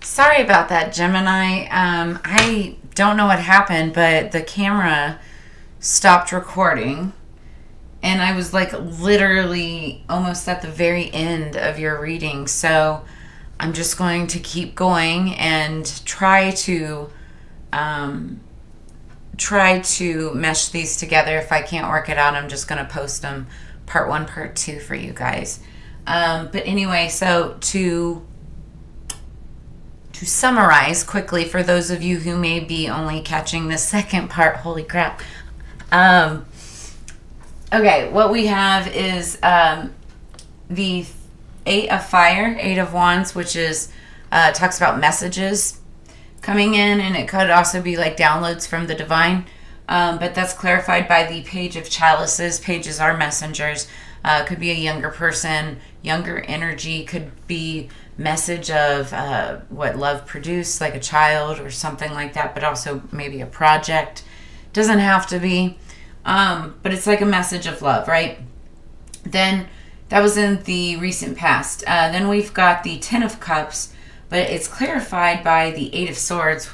Sorry about that, Gemini. I don't know what happened, but the camera stopped recording, and I was like literally almost at the very end of your reading. So I'm just going to keep going and um, try to mesh these together. If I can't work it out, I'm just going to post them part one, part two for you guys. But anyway, so to summarize quickly for those of you who may be only catching the second part, holy crap. Um, okay, what we have is the Eight of Fire, Eight of Wands, which is talks about messages coming in, and it could also be like downloads from the divine. But that's clarified by the Page of Chalices. Pages are messengers. Could be a younger person, younger energy, could be message of what love produced, like a child or something like that, but also maybe a project. Doesn't have to be, but it's like a message of love, right? Then that was in the recent past. Then we've got the Ten of Cups, but it's clarified by the Eight of Swords.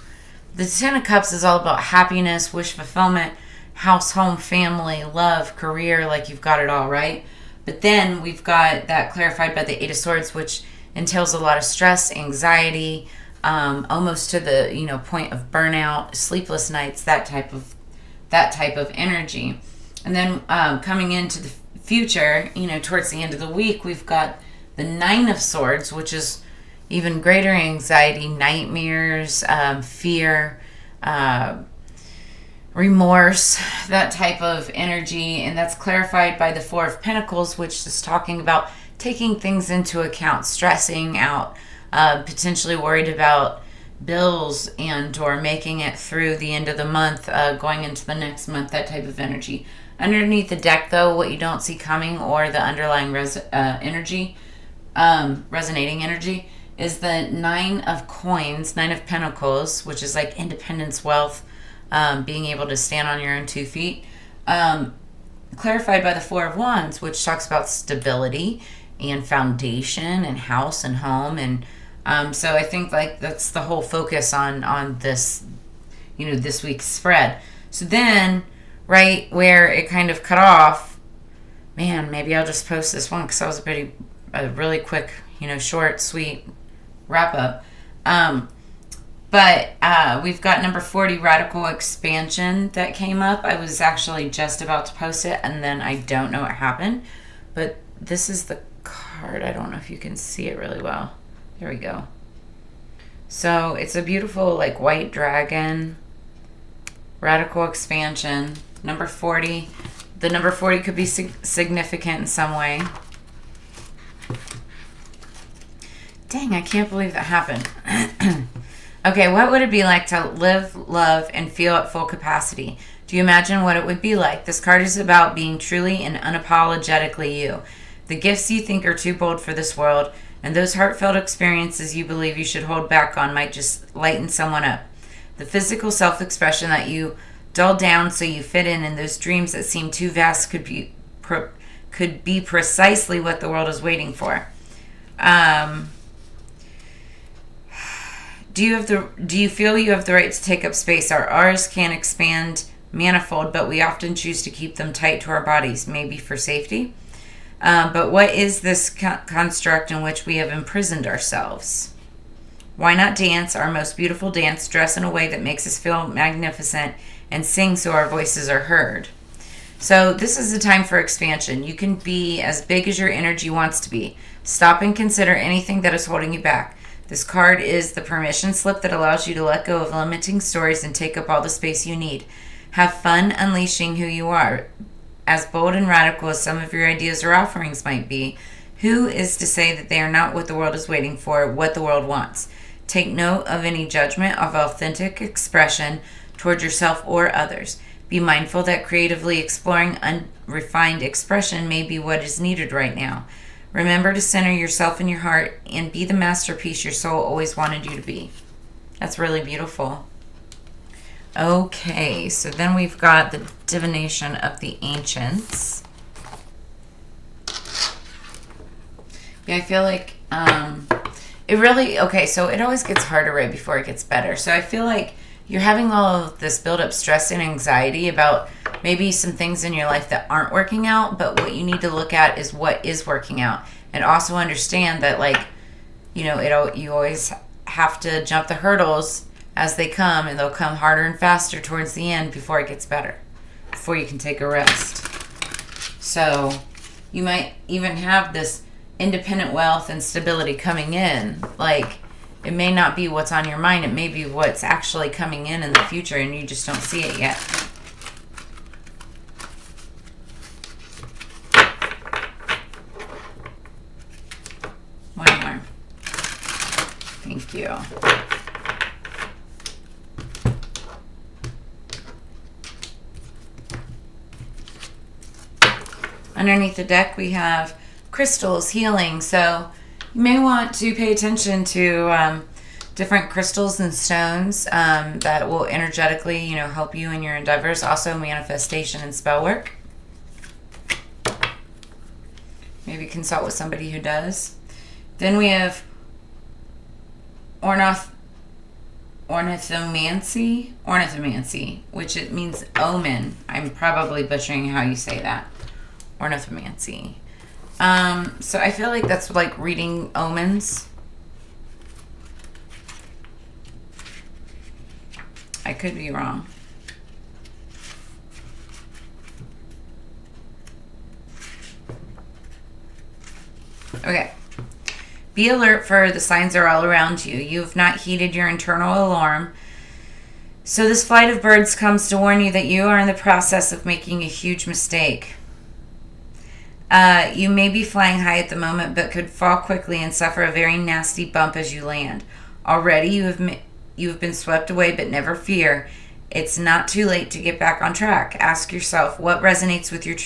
The Ten of Cups is all about happiness, wish fulfillment, house, home, family, love, career, like you've got it all, right? But then we've got that clarified by the Eight of Swords, which entails a lot of stress, anxiety, almost to the point of burnout, sleepless nights, that type of energy. And then coming into the future, towards the end of the week, we've got the Nine of Swords, which is even greater anxiety, nightmares, fear, remorse, that type of energy. And that's clarified by the Four of Pentacles, which is talking about taking things into account, stressing out, potentially worried about bills and or making it through the end of the month, going into the next month, that type of energy. Underneath the deck, though, what you don't see coming, or the underlying energy, resonating energy, is the Nine of Coins, Nine of Pentacles, which is like independence, wealth, being able to stand on your own 2 feet. Clarified by the Four of Wands, which talks about stability and foundation and house and home. And so I think like that's the whole focus on this, this week's spread. So then, right where it kind of cut off, man, maybe I'll just post this one because that was a really quick, short, sweet wrap up. But we've got number 40, Radical Expansion, that came up. I was actually just about to post it, and then I don't know what happened. But this is the card. I don't know if you can see it really well. There we go. So it's a beautiful, like, white dragon. Radical Expansion. Number 40. The number 40 could be significant in some way. Dang, I can't believe that happened. Okay, what would it be like to live, love, and feel at full capacity? Do you imagine what it would be like? This card is about being truly and unapologetically you. The gifts you think are too bold for this world, and those heartfelt experiences you believe you should hold back on might just lighten someone up. The physical self-expression that you dull down so you fit in, and those dreams that seem too vast could be precisely what the world is waiting for. Do you feel you have the right to take up space? Our R's can expand manifold, but we often choose to keep them tight to our bodies, maybe for safety. But what is this construct in which we have imprisoned ourselves? Why not dance our most beautiful dance, dress in a way that makes us feel magnificent, and sing so our voices are heard? So this is the time for expansion. You can be as big as your energy wants to be. Stop and consider anything that is holding you back. This card is the permission slip that allows you to let go of limiting stories and take up all the space you need. Have fun unleashing who you are. As bold and radical as some of your ideas or offerings might be, who is to say that they are not what the world is waiting for, what the world wants? Take note of any judgment of authentic expression toward yourself or others. Be mindful that creatively exploring unrefined expression may be what is needed right now. Remember to center yourself in your heart and be the masterpiece your soul always wanted you to be. That's really beautiful. Okay, so then we've got the Divination of the Ancients. Yeah, I feel like It really, okay, so it always gets harder right before it gets better. So I feel like you're having all of this build up stress and anxiety about maybe some things in your life that aren't working out, but what you need to look at is what is working out. And also understand that, like, you know, you always have to jump the hurdles as they come, and they'll come harder and faster towards the end before it gets better, before you can take a rest. So you might even have this independent wealth and stability coming in. Like, it may not be what's on your mind, it may be what's actually coming in the future, and you just don't see it yet. One more. Thank you. Underneath the deck, we have crystals, healing. So you may want to pay attention to different crystals and stones that will energetically, you know, help you in your endeavors. Also, manifestation and spell work. Maybe consult with somebody who does. Then we have ornithomancy, which it means omen. I'm probably butchering how you say that. Ornithomancy. So I feel like that's like reading omens. I could be wrong. Okay. Be alert, for the signs are all around you. You have not heeded your internal alarm. So this flight of birds comes to warn you that you are in the process of making a huge mistake. You may be flying high at the moment, but could fall quickly and suffer a very nasty bump as you land. Already you have been swept away, but never fear. It's not too late to get back on track. Ask yourself what resonates with your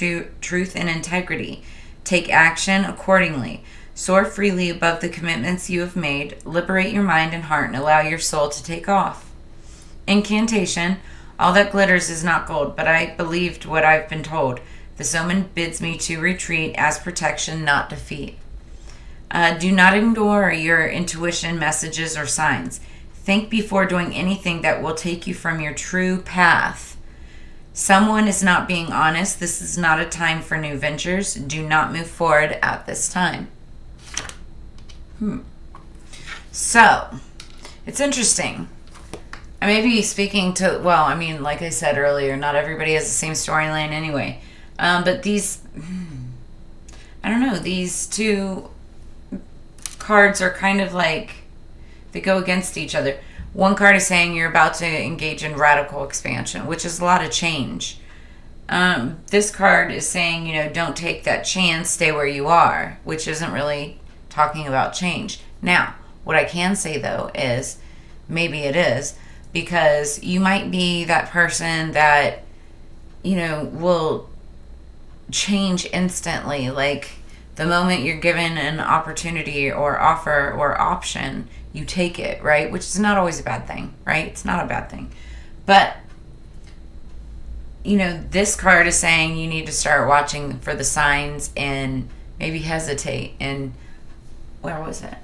truth and integrity. Take action accordingly. Soar freely above the commitments you have made. Liberate your mind and heart and allow your soul to take off. Incantation. All that glitters is not gold, but I believed what I've been told. This omen bids me to retreat as protection, not defeat. Do not ignore your intuition, messages, or signs. Think before doing anything that will take you from your true path. Someone is not being honest. This is not a time for new ventures. Do not move forward at this time. So, it's interesting. I may be speaking to, well, I mean, like I said earlier, not everybody has the same storyline anyway. But these, I don't know, these two cards are kind of like, they go against each other. One card is saying you're about to engage in radical expansion, which is a lot of change. This card is saying, you know, don't take that chance, stay where you are, which isn't really talking about change. Now, what I can say, though, is maybe it is, because you might be that person that, you know, will change instantly. Like, the moment you're given an opportunity or offer or option, you take it, right? Which is not always a bad thing, right? It's not a bad thing. But, you know, this card is saying you need to start watching for the signs and maybe hesitate. And where was it?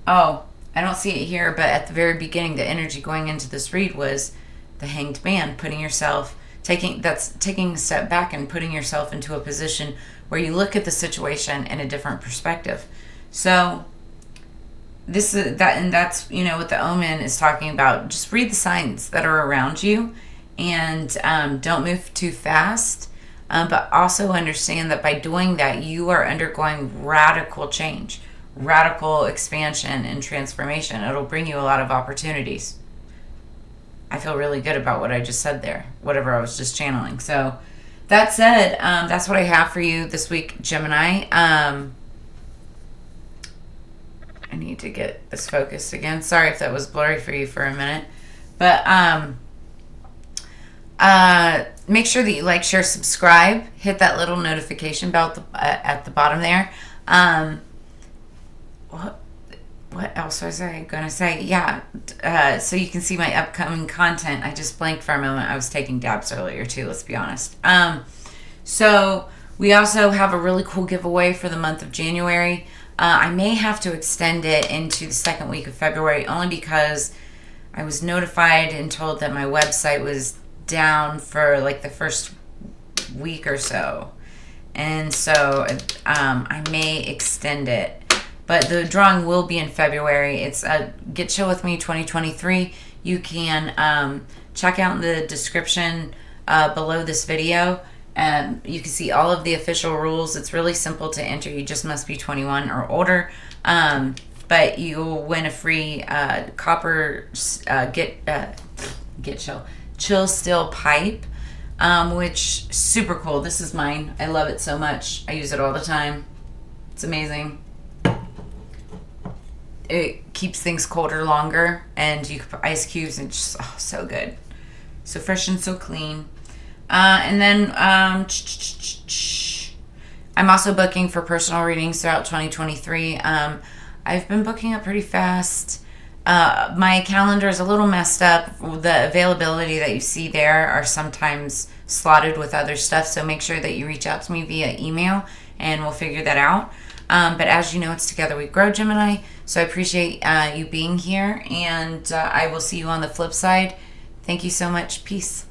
Oh, I don't see it here, but at the very beginning, the energy going into this read was the Hanged Man, putting yourself, taking a step back and putting yourself into a position where you look at the situation in a different perspective. So this is that, and that's, you know, what the omen is talking about. Just read the signs that are around you, and don't move too fast. But also understand that by doing that, you are undergoing radical change, radical expansion and transformation. It'll bring you a lot of opportunities. I feel really good about what I just said there, whatever I was just channeling. So that said, that's what I have for you this week, Gemini. I need to get this focused again. Sorry if that was blurry for you for a minute. But make sure that you like, share, subscribe. Hit that little notification bell at the bottom there. What else was I going to say? Yeah, so you can see my upcoming content. I just blanked for a moment. I was taking dabs earlier too, let's be honest. So we also have a really cool giveaway for the month of January. I may have to extend it into the second week of February, only because I was notified and told that my website was down for like the first week or so. And so I may extend it. But the drawing will be in February. It's Get Chill With Me 2023. You can check out in the description below this video. You can see all of the official rules. It's really simple to enter. You just must be 21 or older. But you'll win a free copper chill steel pipe, which super cool. This is mine. I love it so much. I use it all the time. It's amazing. It keeps things colder longer, and you can put ice cubes, and just so good, so fresh and so clean. And then I'm also booking for personal readings throughout 2023. I've been booking up pretty fast. My calendar is a little messed up. The availability that you see there are sometimes slotted with other stuff, so make sure that you reach out to me via email, and we'll figure that out. But as you know, it's Together We Grow, Gemini. So I appreciate you being here, and I will see you on the flip side. Thank you so much. Peace.